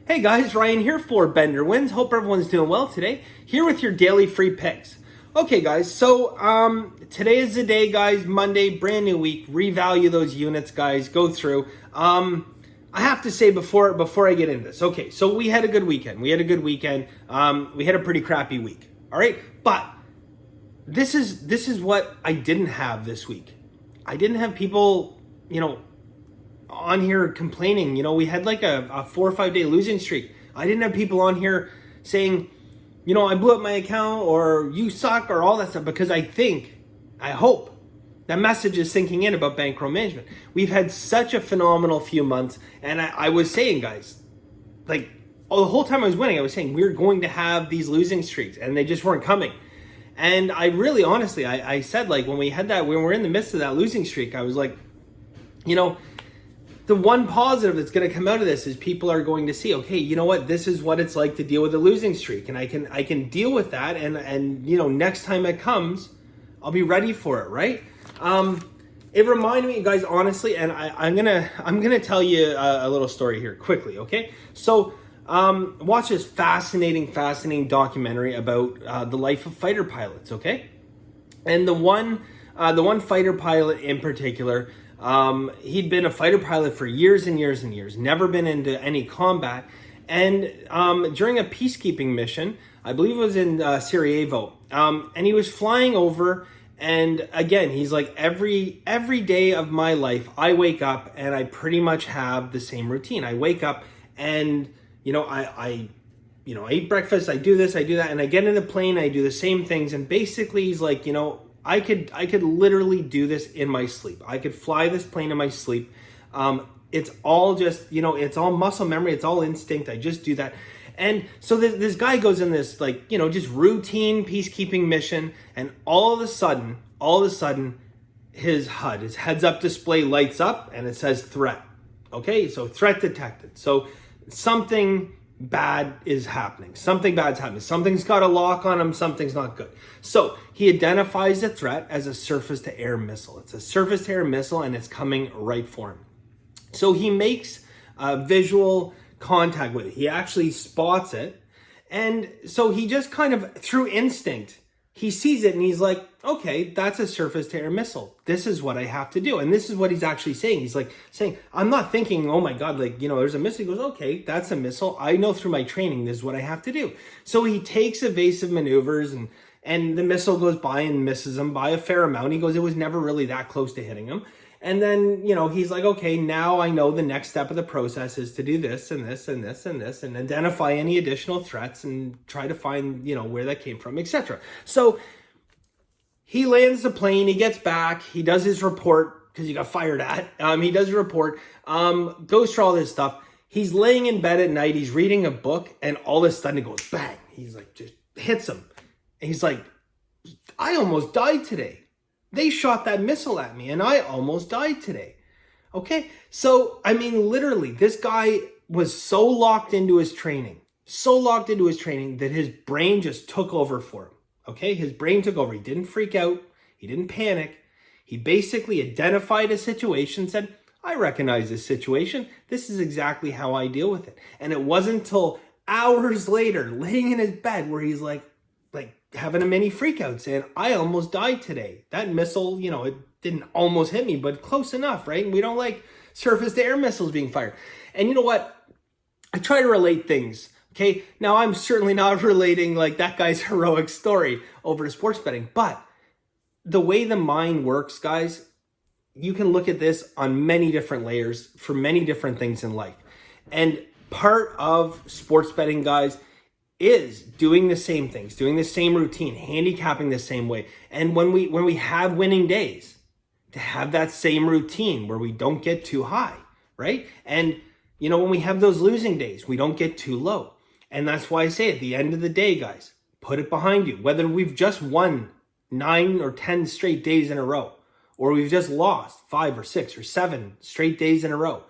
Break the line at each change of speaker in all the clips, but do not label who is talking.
Hey guys, Ryan here for Bender Wins. Hope everyone's doing well today. Here with your daily free picks. Okay guys, so today is the day, guys. Monday, brand new week. Revalue those units, guys. Go through. I have to say before I get into this. Okay, so we had a good weekend. We had a pretty crappy week. All right, but this is what I didn't have this week. I didn't have people, on here complaining. We had like a 4 or 5 day losing streak. I didn't have people on here saying, I blew up my account or you suck or all that stuff, because I hope that message is sinking in about bankroll management. We've had such a phenomenal few months, and I was saying, guys, like the whole time I was winning, I was saying we're going to have these losing streaks, and they just weren't coming. And I really, honestly, I said, like, when we were in the midst of that losing streak, I was like, the one positive that's going to come out of this is people are going to see, okay, you know what, this is what it's like to deal with a losing streak, and I can deal with that, and next time it comes, I'll be ready for it, right? It reminded me, guys, honestly, and I'm gonna tell you a little story here quickly, okay? So watch this fascinating documentary about the life of fighter pilots, okay? And the one fighter pilot in particular, he'd been a fighter pilot for years and years and years, never been into any combat. And during a peacekeeping mission, I believe it was in Sarajevo, and he was flying over. And again, he's like, every day of my life, I wake up and I pretty much have the same routine. I wake up and, I eat breakfast, I do this, I do that, and I get in the plane, I do the same things. And basically he's like, I could literally do this in my sleep. I could fly this plane in my sleep. It's all just, it's all muscle memory. It's all instinct. I just do that. And so this guy goes in this, like, just routine peacekeeping mission. And all of a sudden, his HUD, his heads up display lights up and it says threat. Okay, so threat detected. So something bad is happening. Something's got a lock on him. Something's not good. So he identifies the threat as a surface-to-air missile. It's a surface-to-air missile, and it's coming right for him. So he makes visual contact with it. He actually spots it. And so he just kind of, through instinct, he sees it and he's like, okay, that's a surface-to-air missile. This is what I have to do. And this is what he's actually saying. He's like saying, I'm not thinking, oh my God, there's a missile. He goes, okay, that's a missile. I know through my training, this is what I have to do. So he takes evasive maneuvers and the missile goes by and misses him by a fair amount. He goes, it was never really that close to hitting him. And then, he's like, okay, now I know the next step of the process is to do this and this and this and this and identify any additional threats and try to find, where that came from, etc. So he lands the plane, he gets back, he does his report because he got fired at. He does a report, goes through all this stuff. He's laying in bed at night, he's reading a book, and all of a sudden it goes bang. He's like, just hits him. And he's like, I almost died today. They shot that missile at me and I almost died today. Okay? So, literally, this guy was so locked into his training that his brain just took over for him. Okay? His brain took over. He didn't freak out. He didn't panic. He basically identified a situation, said, I recognize this situation. This is exactly how I deal with it. And it wasn't until hours later, laying in his bed, where he's like having a mini freak out saying, I almost died today. That missile, it didn't almost hit me, but close enough, right? And we don't like surface-to-air missiles being fired. And you know what? I try to relate things, okay? Now, I'm certainly not relating like that guy's heroic story over to sports betting, but the way the mind works, guys, you can look at this on many different layers for many different things in life. And part of sports betting, guys, is doing the same things, doing the same routine, handicapping the same way. And when we have winning days, to have that same routine where we don't get too high, right? And when we have those losing days, we don't get too low. And that's why I say at the end of the day, guys, put it behind you. Whether we've just won 9 or 10 straight days in a row, or we've just lost 5 or 6 or 7 straight days in a row,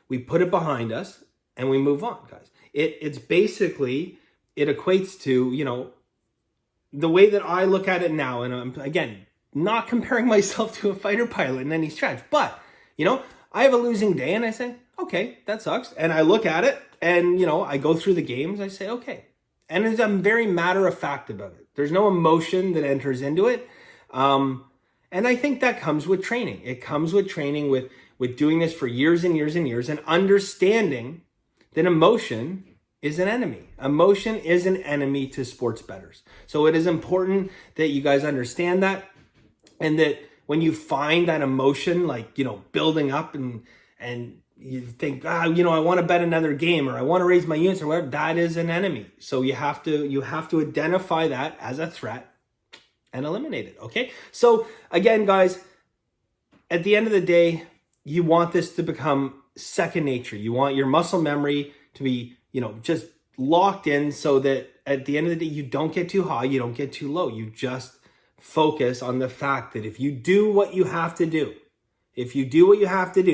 we put it behind us and we move on, guys. It's basically, it equates to, the way that I look at it now, and I'm, again, not comparing myself to a fighter pilot in any stretch, but, I have a losing day and I say, okay, that sucks. And I look at it And, I go through the games, I say, okay. And I'm very matter of fact about it. There's no emotion that enters into it. And I think that comes with training. It comes with training, with doing this for years and years and years, and understanding that emotion is an enemy. Emotion is an enemy to sports bettors. So it is important that you guys understand that, and that when you find that emotion, building up and you think, I want to bet another game, or I want to raise my units, or whatever, that is an enemy. So you have to identify that as a threat and eliminate it. Okay. So again, guys, at the end of the day, you want this to become second nature. You want your muscle memory to be, just locked in, so that at the end of the day, you don't get too high, you don't get too low. You just focus on the fact that if you do what you have to do,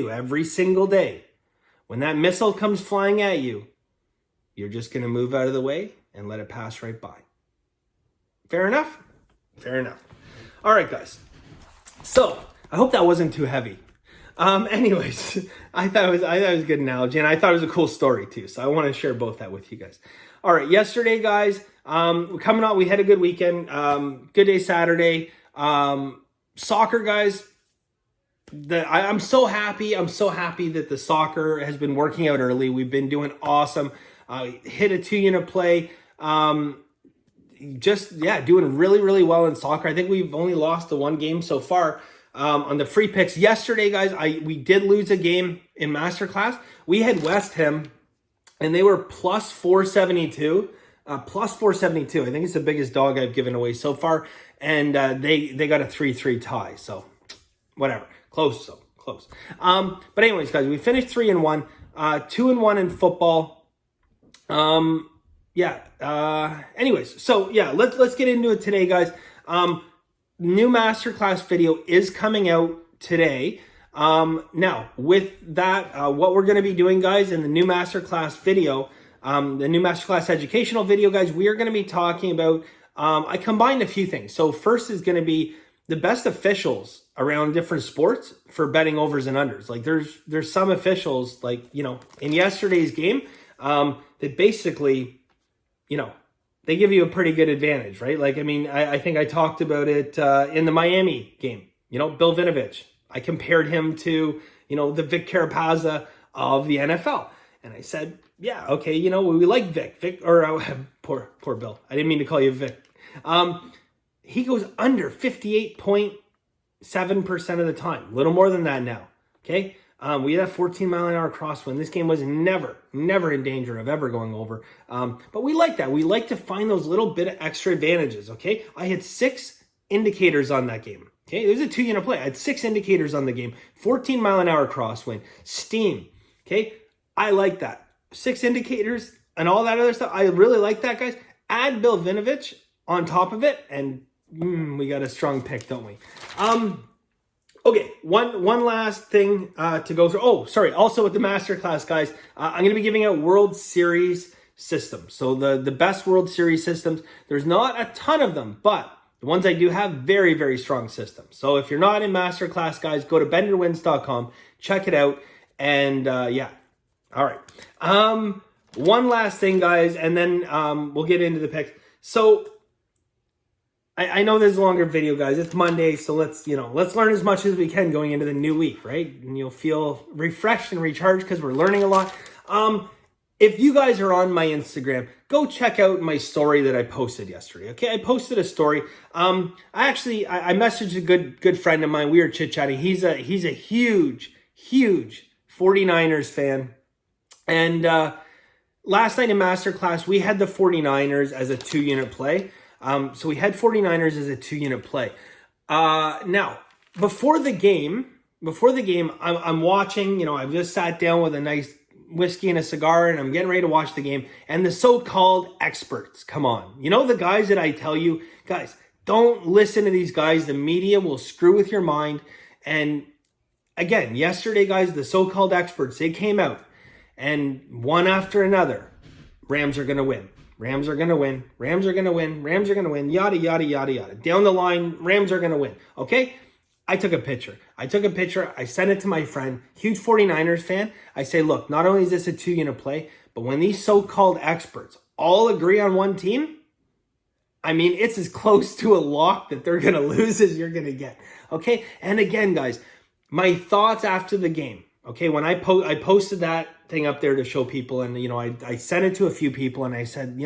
every single day, when that missile comes flying at you, you're just going to move out of the way and let it pass right by. Fair enough? Fair enough. All right, guys. So I hope that wasn't too heavy. Anyways, I thought it was a good analogy, and I thought it was a cool story too. So I want to share both that with you guys. All right, yesterday, guys, coming out, we had a good weekend. Good day Saturday. Soccer, guys. I'm so happy. I'm so happy that the soccer has been working out early. We've been doing awesome. Hit a 2-unit play. Doing really, really well in soccer. I think we've only lost the one game so far. On the free picks yesterday, guys, we did lose a game in Masterclass. We had West Ham, and they were plus 472. Plus 472. I think it's the biggest dog I've given away so far. And they got a 3-3 tie. So whatever. Close. But anyways, guys, we finished 3-1, 2-1 in football. Anyways, so yeah, let's get into it today, guys. New Masterclass video is coming out today. Now, with that, what we're going to be doing, guys, in the new Masterclass video, the new Masterclass educational video, guys, we are going to be talking about, I combined a few things. So first is going to be the best officials around different sports for betting overs and unders. Like there's some officials, in yesterday's game, that basically, they give you a pretty good advantage, right? I think I talked about it in the Miami game. Bill Vinovich. I compared him to, the Vic Carapazza of the NFL. And I said, yeah, okay, we like Vic, poor Bill. I didn't mean to call you Vic. He goes under 58.7% of the time. A little more than that now, okay? We had a 14-mile-an-hour crosswind. This game was never in danger of ever going over. But we like that. We like to find those little bit of extra advantages, okay? I had 6 indicators on that game, okay? It was a 2-unit play. I had 6 indicators on the game. 14-mile-an-hour crosswind. Steam, okay? I like that. 6 indicators and all that other stuff. I really like that, guys. Add Bill Vinovich on top of it, and we got a strong pick, don't we? Okay, one last thing to go through. Oh, sorry. Also with the Masterclass, guys, I'm going to be giving out World Series systems. So the best World Series systems, there's not a ton of them, but the ones I do have, very, very strong systems. So if you're not in Masterclass, guys, go to benderwins.com, check it out, and yeah. All right. One last thing, guys, and then we'll get into the picks. So I know there's a longer video, guys. It's Monday, so let's learn as much as we can going into the new week, right? And you'll feel refreshed and recharged because we're learning a lot. If you guys are on my Instagram, go check out my story that I posted yesterday. Okay, I posted a story. I messaged a good friend of mine. We were chit-chatting. He's a huge 49ers fan. And last night in Masterclass, we had the 49ers as a 2-unit play. So we had 49ers as a 2-unit play. Now, before the game, I'm watching, I've just sat down with a nice whiskey and a cigar, and I'm getting ready to watch the game. And the so-called experts, come on. The guys that I tell you, guys, don't listen to these guys. The media will screw with your mind. And again, yesterday, guys, the so-called experts, they came out, and one after another, Rams are going to win. Rams are going to win. Rams are going to win. Rams are going to win. Yada, yada, yada, yada. Down the line, Rams are going to win. Okay? I took a picture. I sent it to my friend, huge 49ers fan. I say, look, not only is this a 2-unit play, But when these so-called experts all agree on one team, I mean, it's as close to a lock that they're going to lose as you're going to get. Okay. And again, guys, my thoughts after the game. Okay. When I posted that thing up there to show people, and, I sent it to a few people, and I said,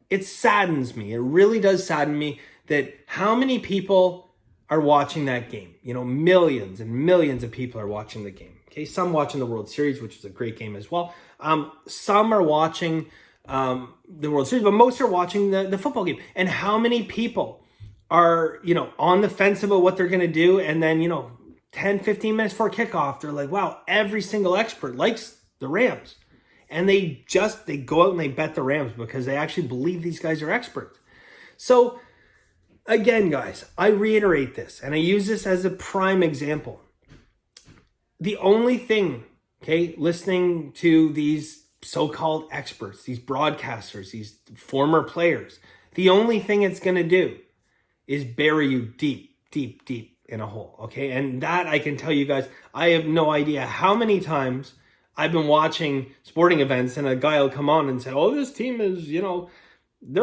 it saddens me. It really does sadden me that how many people are watching that game. Millions and millions of people are watching the game. Okay. Some watching the World Series, which is a great game as well. Some are watching the World Series, but most are watching the football game. And how many people are, on the fence about what they're going to do, and then, 10, 15 minutes before kickoff, they're like, wow, every single expert likes the Rams. And they go out and they bet the Rams because they actually believe these guys are experts. So again, guys, I reiterate this, and I use this as a prime example. The only thing, listening to these so-called experts, these broadcasters, these former players, the only thing it's going to do is bury you deep, deep, deep in a hole. Okay. And that I can tell you guys, I have no idea how many times I've been watching sporting events and a guy will come on and say, oh, this team is, they're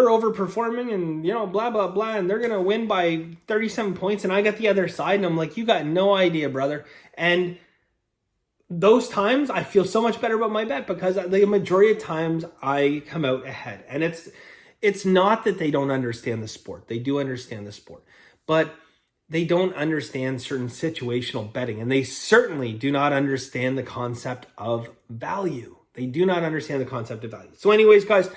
overperforming and, blah, blah, blah. And they're going to win by 37 points. And I got the other side, and I'm like, you got no idea, brother. And those times I feel so much better about my bet because the majority of times I come out ahead. And it's not that they don't understand the sport. They do understand the sport, but they don't understand certain situational betting, and they certainly do not understand the concept of value. They do not understand the concept of value. So anyways, guys,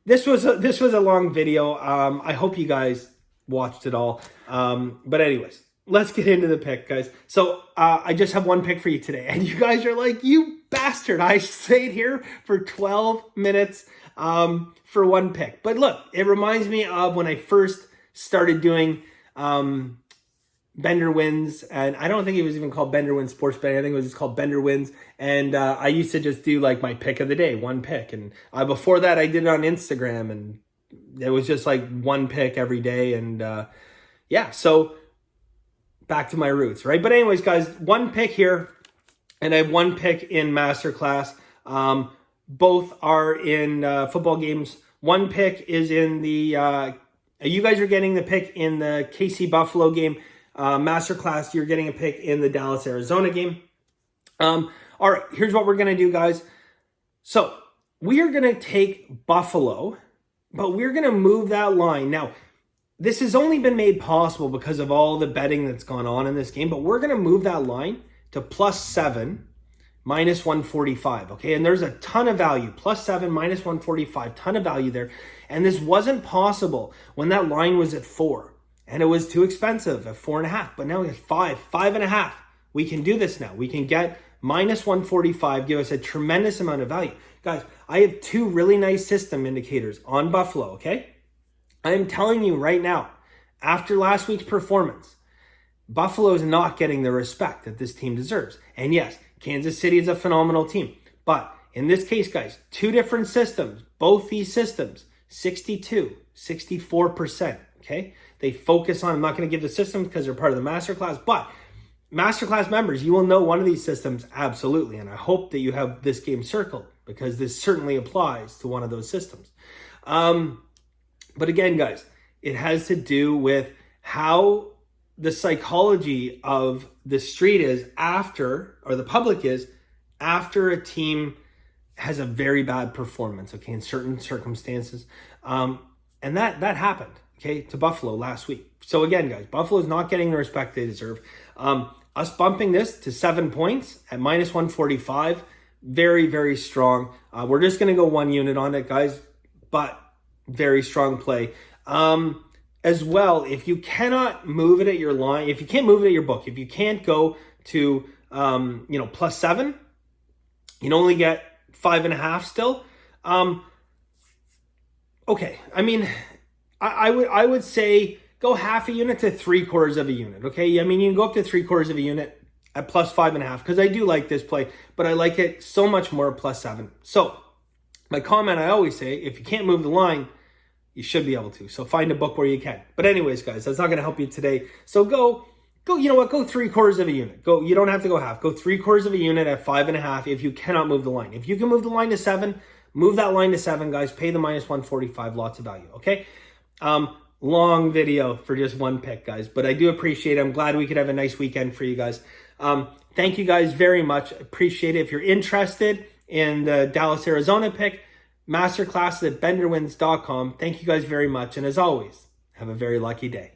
this was a long video. I hope you guys watched it all. But anyways, let's get into the pick, guys. So I just have one pick for you today, and you guys are like, you bastard. I stayed here for 12 minutes for one pick. But look, it reminds me of when I first started doing Bender Wins, and I don't think it was even called Bender Wins Sports Betting. I think it was just called Bender Wins, and I used to just do like my pick of the day, one pick. And before that, I did it on Instagram, and it was just like one pick every day. And so back to my roots, right? But anyways, guys, one pick here, and I have one pick in Masterclass. Both are in football games. One pick is in the you guys are getting the pick in the KC Buffalo game. Masterclass, you're getting a pick in the Dallas Arizona game. All right, here's what we're going to do, guys. So we are going to take Buffalo, but we're going to move that line. Now, this has only been made possible because of all the betting that's gone on in this game, but we're going to move that line to +7, -145, okay? And there's a ton of value, +7, -145, ton of value there. And this wasn't possible when that line was at 4, and it was too expensive at 4.5, but now it's 5.5. We can do this now. We can get -145, give us a tremendous amount of value. Guys, I have two really nice system indicators on Buffalo, okay? I am telling you right now, after last week's performance, Buffalo is not getting the respect that this team deserves. And yes, Kansas City is a phenomenal team. But in this case, guys, two different systems, both these systems, 62, 64%, okay? They focus on, I'm not going to give the systems because they're part of the Masterclass, but Masterclass members, you will know one of these systems absolutely. And I hope that you have this game circled because this certainly applies to one of those systems. But again, guys, it has to do with how the psychology of the street is after, or the public is, after a team has a very bad performance, okay, in certain circumstances. And that happened, okay, to Buffalo last week. So again, guys, Buffalo's not getting the respect they deserve. Us bumping this to 7 points at -145, very, very strong. We're just going to go one unit on it, guys, but very strong play. As well, if you cannot move it at your line, if you can't move it at your book, if you can't go to, +7, you can only get 5.5 still. Okay. I mean, I would say go half a unit to 3/4 of a unit. Okay. I mean, you can go up to 3/4 of a unit at +5.5 because I do like this play, but I like it so much more at +7. So my comment, I always say, if you can't move the line, you should be able to. So find a book where you can. But anyways, guys, that's not going to help you today. So go go, you know what, go 3/4 of a unit. Go, you don't have to go half. Go 3/4 of a unit at 5.5 if you cannot move the line. If you can move the line to 7, move that line to 7, guys. Pay the -145, lots of value, okay? Long video for just one pick, guys, but I do appreciate it. I'm glad we could have a nice weekend for you guys. Thank you guys very much. Appreciate it. If you're interested in the Dallas, Arizona pick, Masterclass at benderwins.com. Thank you guys very much. And as always, have a very lucky day.